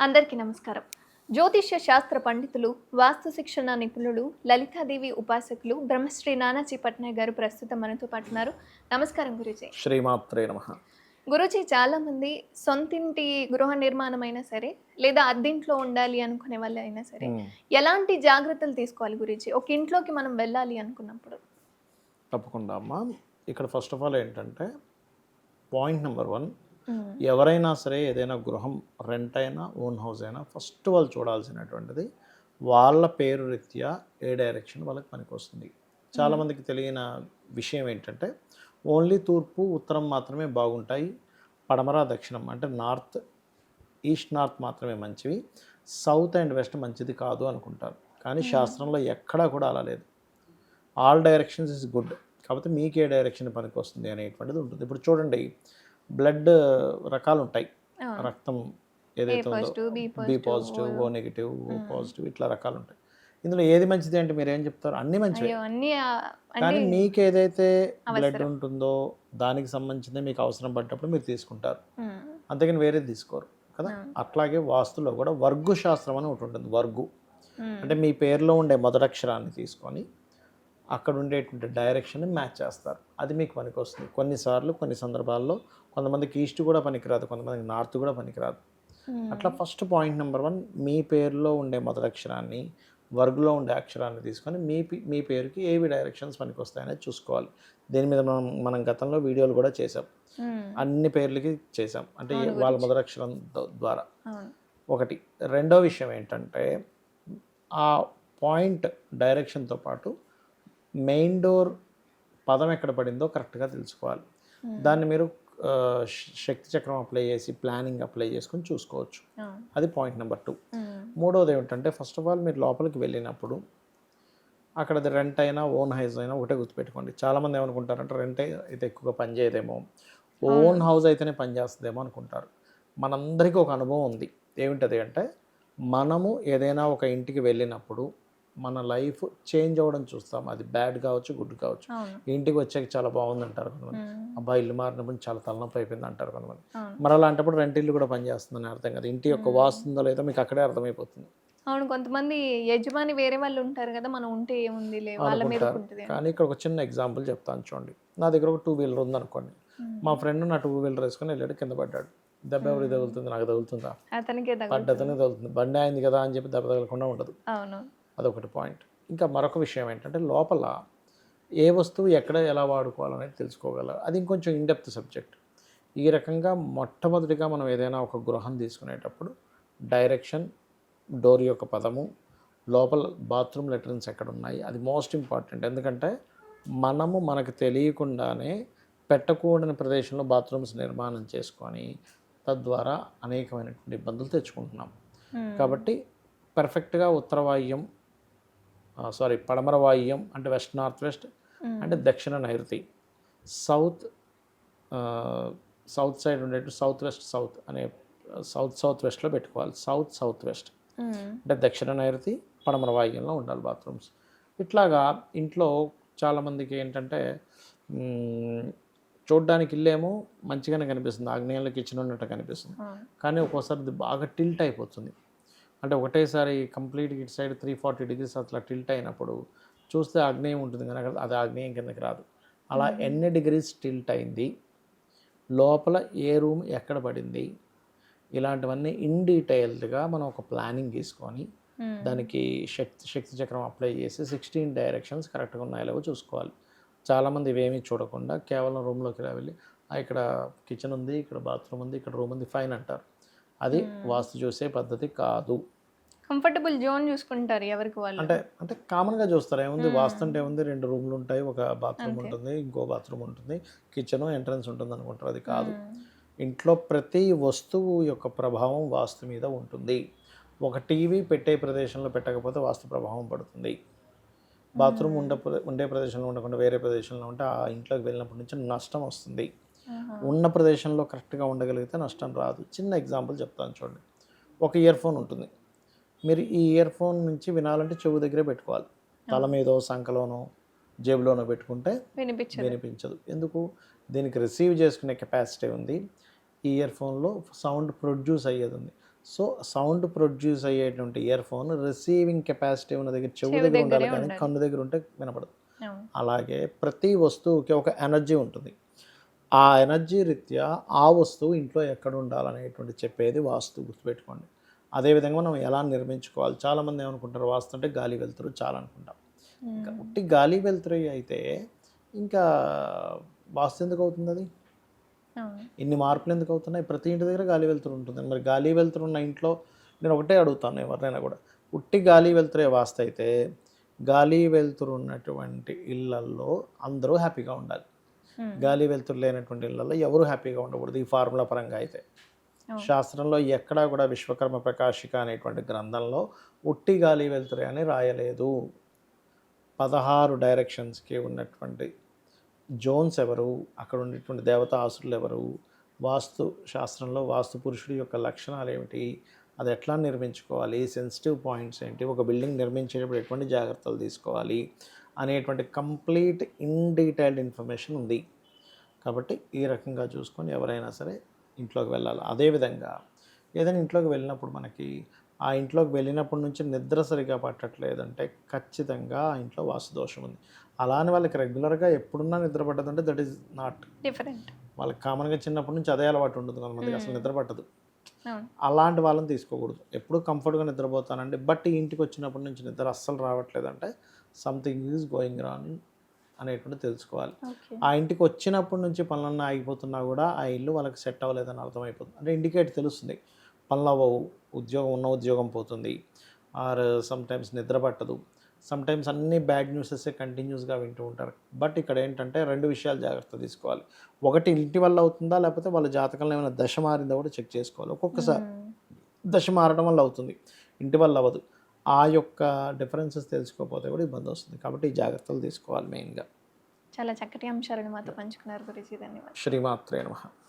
అందరికీ నమస్కారం. జ్యోతిష్య శాస్త్ర పండితులు, వాస్తు శిక్షణ నిపుణులు, లలితాదేవి ఉపాసకులు బ్రహ్మశ్రీ నానాజీ పట్నాయక్ గారు ప్రస్తుతం మనతో పాటు ఉన్నారు. నమస్కారం గురూజీ. శ్రీమాత్రే నమః. గురూజీ, చాలామంది సొంతింటి గృహ నిర్మాణమైనా సరే, లేదా అద్దింట్లో ఉండాలి అనుకునే వాళ్ళైనా సరే, ఎలాంటి జాగ్రత్తలు తీసుకోవాలి గురూజీ? ఒక ఇంట్లోకి మనం వెళ్ళాలి అనుకున్నప్పుడు? తప్పకుండా అమ్మా. ఇక్కడ ఫస్ట్ ఆఫ్ ఆల్ ఏంటంటే పాయింట్ నెంబర్ 1, హ్మ్. ఎవరైనా సరే ఏదైనా గృహం రెంట్ అయినా ఓన్ హౌస్ అయినా ఫస్ట్ వాళ్ళు చూడాల్సినటువంటిది వాళ్ళ పేరు రీత్యా ఏ డైరెక్షన్ వాళ్ళకి పనికొస్తుంది. చాలామందికి తెలియని విషయం ఏంటంటే ఓన్లీ తూర్పు ఉత్తరం మాత్రమే బాగుంటాయి, పడమర దక్షిణం అంటే నార్త్ ఈస్ట్ నార్త్ మాత్రమే మంచివి, సౌత్ అండ్ వెస్ట్ మంచిది కాదు అనుకుంటారు. కానీ శాస్త్రంలో ఎక్కడా కూడా అలా లేదు. All directions is good. కాకపోతే మీకు ఏ డైరెక్షన్ పనికి వస్తుంది అనేటువంటిది ఉంటుంది. ఇప్పుడు చూడండి, బ్లడ్ రకాలు ఉంటాయి. రక్తం ఏదైతే ఉందో B positive, O negative, O positive, ఇట్లా రకాలు ఉంటాయి. ఇందులో ఏది మంచిది అంటే మీరు ఏం చెప్తారు? అన్నీ మంచివే. కానీ మీకు ఏదైతే బ్లడ్ ఉంటుందో దానికి సంబంధించింది మీకు అవసరం పడ్డప్పుడు మీరు తీసుకుంటారు, అంతేగాని వేరేది తీసుకోరు కదా. అట్లాగే వాస్తులో కూడా వర్గు శాస్త్రం అని ఒకటి ఉంటుంది. వర్గు అంటే మీ పేరులో ఉండే మొదటక్షరాన్ని తీసుకొని అక్కడ ఉండేటువంటి డైరెక్షన్ మ్యాచ్ చేస్తారు. అది మీకు పనికి వస్తుంది. కొన్నిసార్లు కొన్ని సందర్భాల్లో కొంతమందికి ఈస్ట్ కూడా పనికిరాదు, కొంతమందికి నార్త్ కూడా పనికిరాదు. అట్లా ఫస్ట్ పాయింట్ నెంబర్ 1, మీ పేరులో ఉండే మొదటక్షరాన్ని వర్గులో ఉండే అక్షరాన్ని తీసుకొని మీ పేరుకి ఏవి డైరెక్షన్స్ పనికి వస్తాయనేది చూసుకోవాలి. దీని మీద మనం గతంలో వీడియోలు కూడా చేసాం. అన్ని పేర్లకి చేసాం, అంటే వాళ్ళ మొదటక్షరం ద్వారా. ఒకటి. రెండో విషయం ఏంటంటే ఆ పాయింట్ డైరెక్షన్తో పాటు మెయిన్ డోర్ పదం ఎక్కడ పడిందో కరెక్ట్గా తెలుసుకోవాలి. దాన్ని మీరు శక్తి చక్రం అప్లై చేసి ప్లానింగ్ అప్లై చేసుకొని చూసుకోవచ్చు. అది పాయింట్ నెంబర్ 2. మూడోది ఏమిటంటే ఫస్ట్ ఆఫ్ ఆల్ మీరు లోపలికి వెళ్ళినప్పుడు అక్కడ అది రెంట్ అయినా ఓన్ హౌస్ అయినా ఒకటే గుర్తుపెట్టుకోండి. చాలామంది ఏమనుకుంటారంటే రెంట్ అయితే ఎక్కువగా పనిచేయదేమో, ఓన్ హౌస్ అయితేనే పనిచేస్తుందేమో అనుకుంటారు. మనందరికీ ఒక అనుభవం ఉంది. ఏమిటది అంటే మనము ఏదైనా ఒక ఇంటికి వెళ్ళినప్పుడు మన లైఫ్ చేంజ్ అవ్వడం చూస్తాం. అది బ్యాడ్ కావచ్చు, గుడ్ కావచ్చు. ఇంటికి వచ్చాక చాలా బాగుంది అంటారు కొంతమంది. అబ్బాయి ఇల్లు మారినప్పుడు చాలా తలనొప్పి అయిపోయింది అంటారు కొంతమంది. మరి అలాంటప్పుడు రెంట్ ఇల్లు కూడా పనిచేస్తుందని అర్థం కదా. ఇంటి యొక్క వాస్తుందో లేదో మీకు అక్కడే అర్థమైపోతుంది. అవును, కొంతమంది యజమాని వేరే వాళ్ళు ఉంటారు కదా, మనం ఉంటే ఏముంది లే వాళ్ళ మీద ఉంటుంది. కానీ ఇక్కడ ఒక చిన్న ఎగ్జాంపుల్ చెప్తాను చూడండి. నా దగ్గర ఒక 2 వీలర్ ఉందనుకోండి. మా ఫ్రెండ్ నా 2 వీలర్ వేసుకొని వెళ్ళాడు, కింద పడ్డాడు. దెబ్బ ఎవరికి తగులుతుంది? నాకు తగులుతుందా? అతనికే పడ్డతనే తగులుతుంది. బండి అయింది కదా అని చెప్పి దెబ్బ తగలకుండా ఉండదు. అవును, అదొకటి పాయింట్. ఇంకా మరొక విషయం ఏంటంటే లోపల ఏ వస్తువు ఎక్కడ ఎలా వాడుకోవాలనేది తెలుసుకోగలరు. అది ఇంకొంచెం ఇన్డెప్త్ సబ్జెక్ట్. ఈ రకంగా మొట్టమొదటిగా మనం ఏదైనా ఒక గృహం తీసుకునేటప్పుడు డైరెక్షన్, డోర్ యొక్క పదము, లోపల బాత్రూమ్ లెట్రిన్స్ ఎక్కడ ఉన్నాయి, అది మోస్ట్ ఇంపార్టెంట్. ఎందుకంటే మనకు తెలియకుండానే పెట్టకూడని ప్రదేశంలో బాత్రూమ్స్ నిర్మాణం చేసుకొని తద్వారా అనేకమైనటువంటి ఇబ్బందులు తెచ్చుకుంటున్నాం. కాబట్టి పర్ఫెక్ట్గా పడమర వాయువ్యం అంటే వెస్ట్ నార్త్ వెస్ట్, అంటే దక్షిణ నైరుతి, సౌత్ సైడ్ ఉండేట్టు సౌత్ వెస్ట్ సౌత్ అనే సౌత్ వెస్ట్లో పెట్టుకోవాలి. సౌత్ వెస్ట్ అంటే దక్షిణ నైరుతి, పడమర వాయువ్యంలో ఉండాలి బాత్రూమ్స్. ఇట్లాగా ఇంట్లో చాలామందికి ఏంటంటే చూడ్డానికి ఇల్లేమో మంచిగానే కనిపిస్తుంది, ఆగ్నేయంలో కిచెన్ ఉన్నట్టు కనిపిస్తుంది. కానీ ఒక్కోసారి ఇది బాగా టిల్ట్ అయిపోతుంది. అంటే ఒకటేసారి కంప్లీట్గా ఇటు సైడ్ 340 degrees అట్లా టిల్ట్ అయినప్పుడు చూస్తే ఆగ్నేయం ఉంటుంది కానీ అది ఆగ్నేయం కిందకి రాదు. అలా ఎన్ని డిగ్రీస్ టిల్ట్ అయింది, లోపల ఏ రూమ్ ఎక్కడ పడింది, ఇలాంటివన్నీ ఇన్ డీటెయిల్డ్గా మనం ఒక ప్లానింగ్ తీసుకొని దానికి శక్తి చక్రం అప్లై చేసి 16 డైరెక్షన్స్ కరెక్ట్గా ఉన్నాయో లేవో చూసుకోవాలి. చాలామంది ఇవేమీ చూడకుండా కేవలం రూమ్లోకి వెళ్ళి ఇక్కడ కిచెన్ ఉంది, ఇక్కడ బాత్రూమ్ ఉంది, ఇక్కడ రూమ్ ఉంది, ఫైన్ అంటారు. అది వాస్తు చూసే పద్ధతి కాదు. కంఫర్టబుల్ జోన్ చూసుకుంటారు ఎవరికి వాళ్ళు. అంటే కామన్గా చూస్తారు. ఏముంది వాస్తు అంటే ఏముంది, 2 రూమ్లు ఉంటాయి, ఒక బాత్రూమ్ ఉంటుంది, ఇంకో బాత్రూమ్ ఉంటుంది, కిచెన్ ఎంట్రన్స్ ఉంటుంది అనుకుంటారు. అది కాదు. ఇంట్లో ప్రతి వస్తువు యొక్క ప్రభావం వాస్తు మీద ఉంటుంది. ఒక టీవీ పెట్టే ప్రదేశంలో పెట్టకపోతే వాస్తు ప్రభావం పడుతుంది. బాత్రూమ్ ఉండే ప్రదేశంలో ఉండకుండా వేరే ప్రదేశంలో ఉంటే ఆ ఇంట్లోకి వెళ్ళినప్పటి నుంచి నష్టం వస్తుంది. ఉన్న ప్రదేశంలో కరెక్ట్గా ఉండగలిగితే నష్టం రాదు. చిన్న ఎగ్జాంపుల్ చెప్తాను చూడండి. ఒక ఇయర్ ఫోన్ ఉంటుంది. మీరు ఈ ఇయర్ ఫోన్ నుంచి వినాలంటే చెవు దగ్గరే పెట్టుకోవాలి. తల మీదో సంకలోనో జేబులోనో పెట్టుకుంటే వినిపించదు. ఎందుకు? దీనికి రిసీవ్ చేసుకునే కెపాసిటీ ఉంది. ఈ ఇయర్ ఫోన్లో సౌండ్ ప్రొడ్యూస్ అయ్యేది ఉంది. సో సౌండ్ ప్రొడ్యూస్ అయ్యేటువంటి ఇయర్ ఫోన్ రిసీవింగ్ కెపాసిటీ ఉన్న దగ్గర చెవు దగ్గర దగ్గరే ఉండాలి కానీ ఉండాలి. కన్ను దగ్గర ఉంటే వినపడదు. అవును. అలాగే ప్రతి వస్తువుకి ఒక ఎనర్జీ ఉంటుంది. ఆ ఎనర్జీ రీత్యా ఆ వస్తువు ఇంట్లో ఎక్కడ ఉండాలనేటువంటి చెప్పేది వాస్తు, గుర్తుపెట్టుకోండి. అదేవిధంగా మనం ఎలా నిర్మించుకోవాలి. చాలామంది ఏమనుకుంటారు వాస్తు అంటే గాలి వెలుతురు చాలా అనుకుంటాం. ఇంకా ఉట్టి గాలి వెలుతురు అయితే ఇంకా వాస్తు ఎందుకు అవుతుంది అది? అవును. ఇన్ని మార్పులు ఎందుకు అవుతున్నాయి? ప్రతి ఇంటి దగ్గర గాలి వెలుతురు ఉంటుంది. మరి గాలి వెలుతురు ఉన్న ఇంట్లో నేను ఒకటే అడుగుతాను ఎవరినైనా కూడా, ఉట్టి గాలి వెలుతురే వాస్తు అయితే గాలి వెలుతురు ఉన్నటువంటి ఇళ్ళల్లో అందరూ హ్యాపీగా ఉండాలి. గాలి వెలుతురు లేనటువంటి ఇళ్ళల్లో ఎవరు హ్యాపీగా ఉండకూడదు ఈ ఫార్ములా పరంగా అయితే. అవును. శాస్త్రంలో ఎక్కడా కూడా విశ్వకర్మ ప్రకాశిక అనేటువంటి గ్రంథంలో ఉట్టి గాలి వెలుతురే అని రాయలేదు. 16 డైరెక్షన్స్కి ఉన్నటువంటి జోన్స్ ఎవరు, అక్కడ ఉండేటువంటి దేవతా ఆసురులు ఎవరు, వాస్తు శాస్త్రంలో వాస్తు పురుషుడి యొక్క లక్షణాలు ఏమిటి, అది ఎట్లా నిర్మించుకోవాలి, సెన్సిటివ్ పాయింట్స్ ఏంటి, ఒక బిల్డింగ్ నిర్మించేటప్పుడు ఎటువంటి జాగ్రత్తలు తీసుకోవాలి అనేటువంటి కంప్లీట్ ఇన్ డీటెయిల్డ్ ఇన్ఫర్మేషన్ ఉంది. కాబట్టి ఈ రకంగా చూసుకొని ఎవరైనా సరే ఇంట్లోకి వెళ్ళాలి. అదేవిధంగా ఏదైనా ఇంట్లోకి వెళ్ళినప్పుడు మనకి ఆ ఇంట్లోకి వెళ్ళినప్పటి నుంచి నిద్ర సరిగా పట్టట్లేదంటే ఖచ్చితంగా ఆ ఇంట్లో వాస్తు దోషం ఉంది. అలా అని వాళ్ళకి రెగ్యులర్గా ఎప్పుడున్నా నిద్ర పట్టదంటే దట్ ఈస్ నాట్. డిఫరెంట్. వాళ్ళకి కామన్గా చిన్నప్పటి నుంచి అదే అలవాటు ఉంటుంది కొంతమందికి, అసలు నిద్ర పట్టదు. అవును. అలాంటి వాళ్ళని తీసుకోకూడదు. ఎప్పుడు కంఫర్ట్గా నిద్రపోతానండి బట్ ఈ ఇంటికి వచ్చినప్పటి నుంచి నిద్ర అస్సలు రావట్లేదంటే సంథింగ్ ఈజ్ గోయింగ్ రాంగ్ అనేటువంటి తెలుసుకోవాలి. ఓకే. ఆ ఇంటికి వచ్చినప్పటి నుంచి పనులన్నీ ఆగిపోతున్నా కూడా ఆ ఇల్లు వాళ్ళకి సెట్ అవ్వలేదని అర్థమైపోతుంది. అంటే ఇండికేట్ తెలుస్తుంది. పనులు అవ్వవు, ఉద్యోగం ఉన్న ఉద్యోగం పోతుంది, ఆర్ సమ్టైమ్స్ నిద్ర పట్టదు, సమ్టైమ్స్ అన్ని బ్యాడ్ న్యూసెస్ కంటిన్యూస్గా వింటూ ఉంటారు. బట్ ఇక్కడ ఏంటంటే 2 విషయాలు జాగ్రత్త తీసుకోవాలి. ఒకటి ఇంటి వల్ల అవుతుందా లేకపోతే వాళ్ళ జాతకంలో ఏమైనా దశ మారిందా కూడా చెక్ చేసుకోవాలి. ఒక్కొక్కసారి దశ మారడం వల్ల అవుతుంది, ఇంటి వల్ల అవ్వదు. ఆ యొక్క డిఫరెన్సెస్ తెలుసుకోకపోతే కూడా ఇబ్బంది వస్తుంది. కాబట్టి ఈ జాగ్రత్తలు తీసుకోవాలి మెయిన్గా. చాలా చక్కటి అంశాలను మాతో పంచుకున్నారు గురించి. ధన్యవాదాలు. శ్రీమాత్రే నమః.